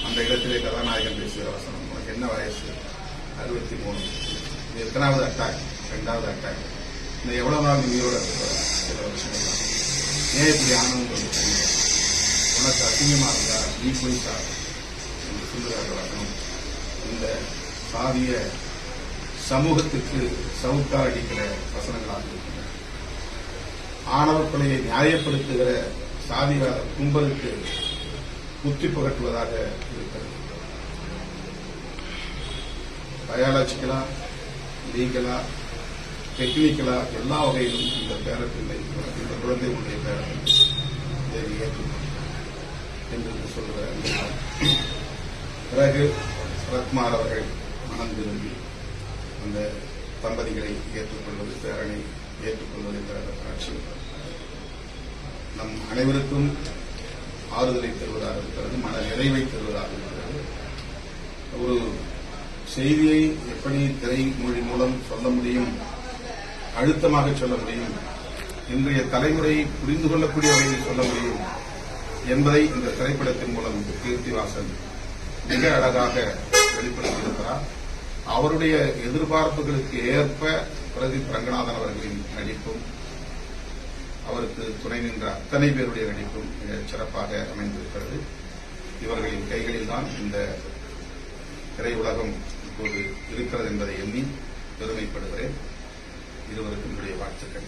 அந்த இடத்திலே கதாநாயகன் பேசுகிற வசனம், உனக்கு என்ன வயசு? 63. இது எத்தனாவது அட்டாக்? 2வது அட்டாக். இந்த எவ்வளவு நாள் உயிரோட சில வருஷங்கள் தான். ஏன் இப்படி ஆனவங்க சொல்லி உனக்கு அசிங்கமா இருந்தா நீ போய் சார் என்று சொல்லுகிற வசனம் இந்த சாதிய சமூகத்துக்கு சவுக்கால் அடிக்கிற வசனங்களாக இருக்கின்றன. ஆணவ கொலையை நியாயப்படுத்துகிற சாதிவாத கும்பலுக்கு புத்தி புகட்டுவதாக இருக்கிறது. பயாலஜிக்கலா, லீகலா, டெக்னிக்கலா எல்லா வகையிலும் இந்த பேரப்பிள்ளை, இந்த குழந்தை உடைய பேரப்பிள்ளை இதை ஏற்றுக்கொண்டார் என்று சொல்லுகிற பிறகு சரத்குமார் அவர்கள் மனம் திரும்பி அந்த தம்பதிகளை ஏற்றுக்கொள்வது, பேரனை ஏற்றுக்கொள்வது என்ற காட்சி நம் அனைவருக்கும் ஆறுதலை தருவதாக இருக்கிறது, மன நிறைவை தருவதாக இருக்கிறது. ஒரு செய்தியை எப்படி திரைமொழி மூலம் சொல்ல முடியும், அழுத்தமாக சொல்ல முடியும், இன்றைய தலைமுறை புரிந்து கொள்ளக்கூடிய வகையில் சொல்ல முடியும் என்பதை இந்த திரைப்படத்தின் மூலம் கீர்த்திவாசன் மிக அழகாக வெளிப்படுத்தியிருக்கிறார். அவருடைய எதிர்பார்ப்புகளுக்கு ஏற்ப பிரதீப் ரங்கநாதன் அவர்களின் நடிப்பும் அவருக்கு துணை நின்ற அத்தனை பேருடைய நடிப்பும் மிக சிறப்பாக அமைந்திருக்கிறது. இவர்களின் கைகளில்தான் இந்த திரையுலகம் இப்போது இருக்கிறது என்பதை எண்ணி பெருமைப்படுகிறேன். இருவருக்கும் என்னுடைய வாழ்த்துக்கள்.